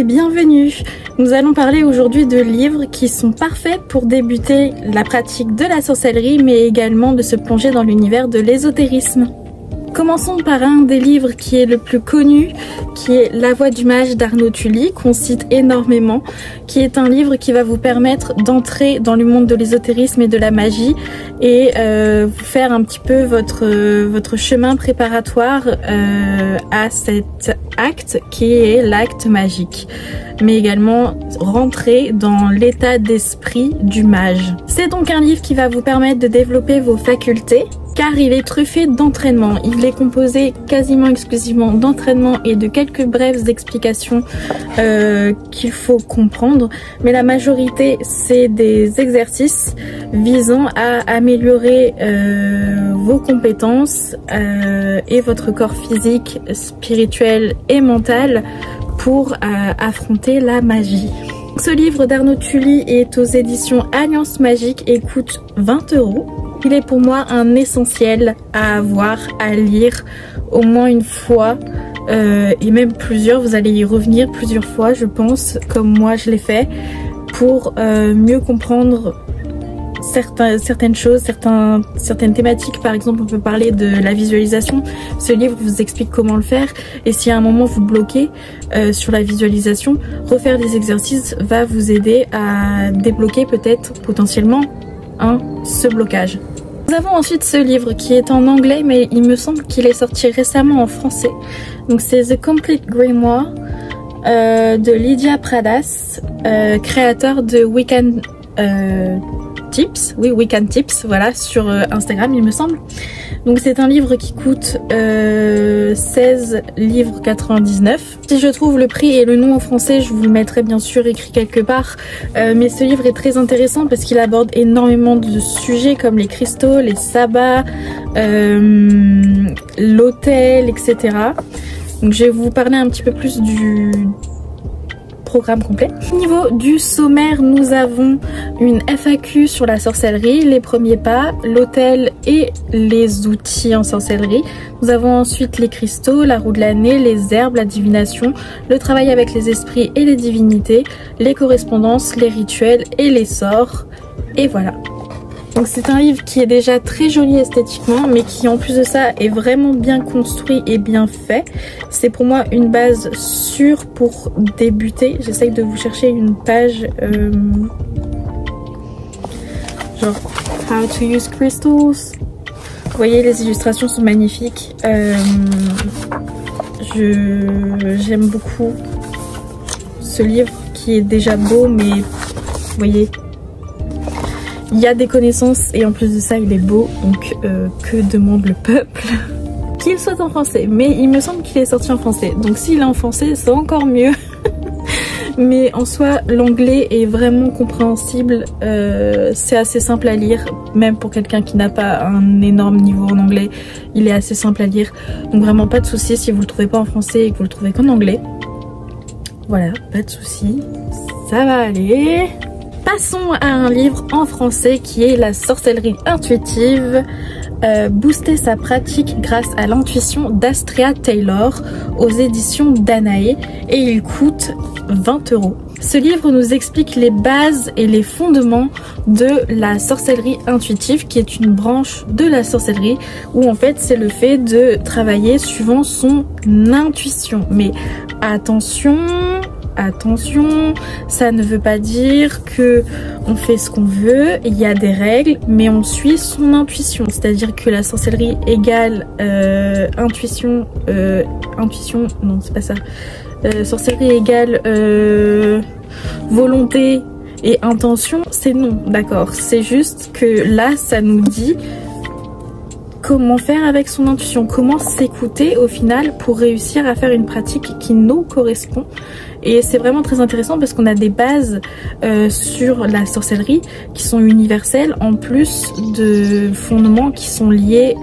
bienvenue. Nous allons parler aujourd'hui de livres qui sont parfaits pour débuter la pratique de la sorcellerie mais également de se plonger dans l'univers de l'ésotérisme. Commençons par un des livres qui est le plus connu, qui est La Voix du Mage d'Arnaud Tully, qu'on cite énormément, qui est un livre qui va vous permettre d'entrer dans le monde de l'ésotérisme et de la magie et vous faire un petit peu votre chemin préparatoire à cet acte qui est l'acte magique, mais également rentrer dans l'état d'esprit du mage. C'est donc un livre qui va vous permettre de développer vos facultés, car il est truffé d'entraînement. Il est composé quasiment exclusivement d'entraînement et de quelques brèves explications qu'il faut comprendre, mais la majorité c'est des exercices visant à améliorer vos compétences et votre corps physique, spirituel et mental pour affronter la magie. Ce livre d'Arnaud Tully est aux éditions Alliance Magique et coûte 20 €. Il est pour moi un essentiel à avoir, à lire au moins une fois et même plusieurs. Vous allez y revenir plusieurs fois, je pense, comme moi je l'ai fait, pour mieux comprendre certaines choses, certaines thématiques. Par exemple, on peut parler de la visualisation. Ce livre vous explique comment le faire, et si à un moment vous bloquez sur la visualisation, refaire des exercices va vous aider à débloquer peut-être potentiellement ce blocage. Nous avons ensuite ce livre qui est en anglais, mais il me semble qu'il est sorti récemment en français. Donc c'est The Complete Grimoire de Lydia Pradas, créateur de Wiccan Tips, oui, Wiccan Tips, voilà, sur Instagram il me semble. Donc c'est un livre qui coûte 16 livres 99. Si je trouve le prix et le nom en français, je vous le mettrai bien sûr écrit quelque part. Mais ce livre est très intéressant parce qu'il aborde énormément de sujets comme les cristaux, les sabbats, l'autel, etc. Donc je vais vous parler un petit peu plus du programme complet. Au niveau du sommaire, nous avons une FAQ sur la sorcellerie, les premiers pas, l'autel et les outils en sorcellerie. Nous avons ensuite les cristaux, la roue de l'année, les herbes, la divination, le travail avec les esprits et les divinités, les correspondances, les rituels et les sorts. Et voilà. Donc c'est un livre qui est déjà très joli esthétiquement, mais qui en plus de ça est vraiment bien construit et bien fait. C'est pour moi une base sûre pour débuter. J'essaye de vous chercher une page genre How to use crystals. Vous voyez, les illustrations sont magnifiques. J'aime beaucoup ce livre qui est déjà beau, mais vous voyez, il y a des connaissances et en plus de ça il est beau, donc que demande le peuple? Qu'il soit en français, mais il me semble qu'il est sorti en français, donc s'il est en français c'est encore mieux. Mais en soi l'anglais est vraiment compréhensible, c'est assez simple à lire, même pour quelqu'un qui n'a pas un énorme niveau en anglais, il est assez simple à lire, donc vraiment pas de souci si vous le trouvez pas en français et que vous le trouvez qu'en anglais. Voilà, pas de souci, ça va aller. Passons à un livre en français qui est La sorcellerie intuitive, booster sa pratique grâce à l'intuition d'Astrea Taylor aux éditions Danae, et il coûte 20 €. Ce livre nous explique les bases et les fondements de la sorcellerie intuitive, qui est une branche de la sorcellerie où en fait c'est le fait de travailler suivant son intuition. Mais attention, ça ne veut pas dire que on fait ce qu'on veut, il y a des règles, mais on suit son intuition. C'est-à-dire que la sorcellerie égale intuition, non c'est pas ça. Sorcellerie égale volonté et intention, c'est non, d'accord. C'est juste que là, ça nous dit comment faire avec son intuition, comment s'écouter au final pour réussir à faire une pratique qui nous correspond. Et c'est vraiment très intéressant parce qu'on a des bases sur la sorcellerie qui sont universelles, en plus de fondements qui sont liés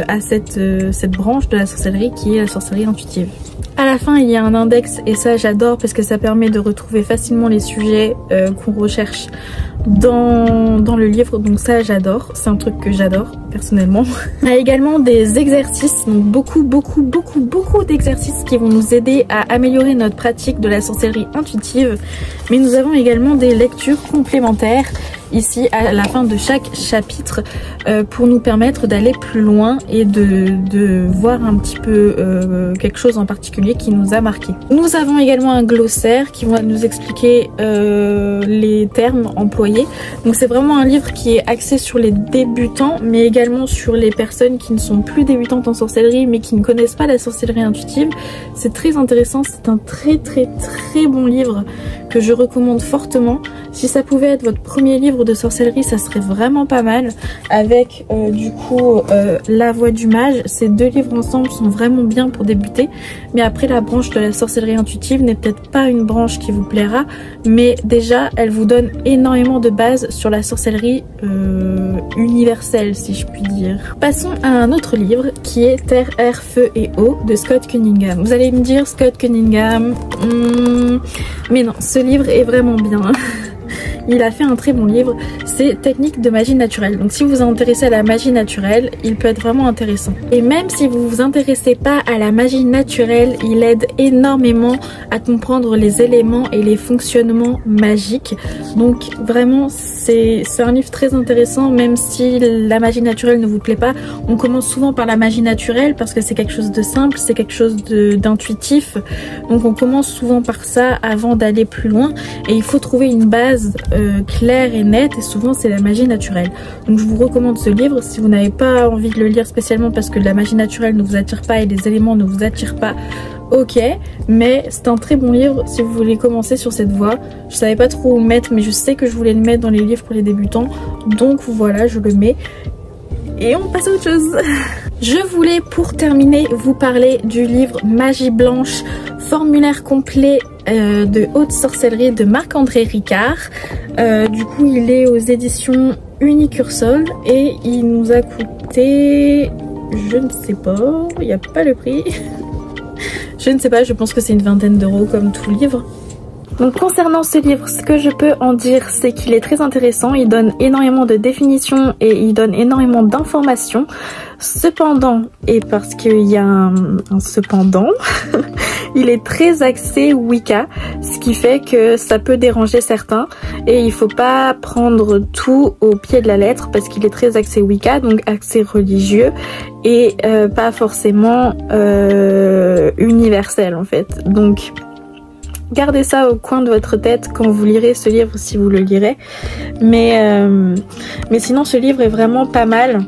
à cette branche de la sorcellerie qui est la sorcellerie intuitive. À la fin, il y a un index et ça j'adore parce que ça permet de retrouver facilement les sujets qu'on recherche dans le livre, donc ça j'adore, c'est un truc que j'adore personnellement. On a également des exercices, donc beaucoup d'exercices qui vont nous aider à améliorer notre pratique de la sorcellerie intuitive, mais nous avons également des lectures complémentaires ici à la fin de chaque chapitre pour nous permettre d'aller plus loin et de voir un petit peu quelque chose en particulier qui nous a marqué. Nous avons également un glossaire qui va nous expliquer les termes employés. Donc c'est vraiment un livre qui est axé sur les débutants mais également sur les personnes qui ne sont plus débutantes en sorcellerie mais qui ne connaissent pas la sorcellerie intuitive. C'est très intéressant, c'est un très bon livre que je recommande fortement. Si ça pouvait être votre premier livre de sorcellerie, ça serait vraiment pas mal. Avec du coup La Voix du Mage, ces deux livres ensemble sont vraiment bien pour débuter. Mais après, la branche de la sorcellerie intuitive n'est peut-être pas une branche qui vous plaira, mais déjà elle vous donne énormément de bases sur la sorcellerie universelle, si je puis dire. Passons à un autre livre qui est Terre, Air, Feu et Eau de Scott Cunningham. Vous allez me dire Scott Cunningham, mais non, ce livre est vraiment bien. Il a fait un très bon livre, c'est Techniques de magie naturelle. Donc si vous vous intéressez à la magie naturelle, il peut être vraiment intéressant. Et même si vous vous intéressez pas à la magie naturelle, il aide énormément à comprendre les éléments et les fonctionnements magiques. Donc vraiment c'est un livre très intéressant, même si la magie naturelle ne vous plaît pas. On commence souvent par la magie naturelle parce que c'est quelque chose de simple, c'est quelque chose d'intuitif. Donc on commence souvent par ça avant d'aller plus loin. Et il faut trouver une base claire et nette, et souvent c'est la magie naturelle. Donc je vous recommande ce livre si vous n'avez pas envie de le lire spécialement parce que la magie naturelle ne vous attire pas et les éléments ne vous attirent pas. Ok, mais c'est un très bon livre si vous voulez commencer sur cette voie. Je savais pas trop où le mettre, mais je sais que je voulais le mettre dans les livres pour les débutants, donc voilà, je le mets. Et on passe à autre chose. Je voulais pour terminer vous parler du livre Magie Blanche, formulaire complet de haute sorcellerie de Marc-André Ricard. Du coup il est aux éditions Unicursol et il nous a coûté, je ne sais pas, il n'y a pas le prix. Je ne sais pas, je pense que c'est une vingtaine d'euros comme tout livre. Donc concernant ce livre, ce que je peux en dire, c'est qu'il est très intéressant, il donne énormément de définitions et il donne énormément d'informations. Cependant, et parce qu'il y a un cependant, il est très axé Wicca, ce qui fait que ça peut déranger certains et il faut pas prendre tout au pied de la lettre parce qu'il est très axé Wicca, donc axé religieux et pas forcément universel en fait. Donc gardez ça au coin de votre tête quand vous lirez ce livre, si vous le lirez. Mais sinon ce livre est vraiment pas mal.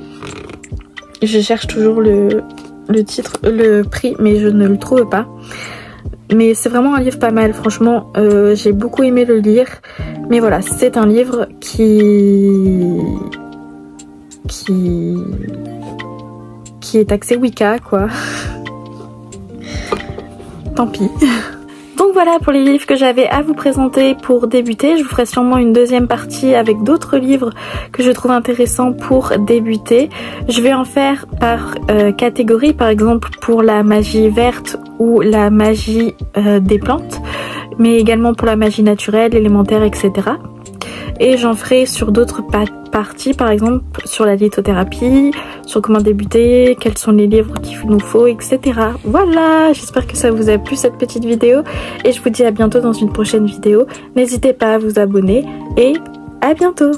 Je cherche toujours le titre, le prix, mais je ne le trouve pas. Mais c'est vraiment un livre pas mal, franchement. J'ai beaucoup aimé le lire. Mais voilà, c'est un livre qui est axé Wicca, quoi. Tant pis. Donc voilà pour les livres que j'avais à vous présenter pour débuter. Je vous ferai sûrement une deuxième partie avec d'autres livres que je trouve intéressants pour débuter. Je vais en faire par catégorie, par exemple pour la magie verte ou la magie des plantes, mais également pour la magie naturelle, élémentaire, etc. Et j'en ferai sur d'autres parties, par exemple sur la lithothérapie, sur comment débuter, quels sont les livres qu'il nous faut, etc. Voilà, j'espère que ça vous a plu cette petite vidéo et je vous dis à bientôt dans une prochaine vidéo. N'hésitez pas à vous abonner et à bientôt.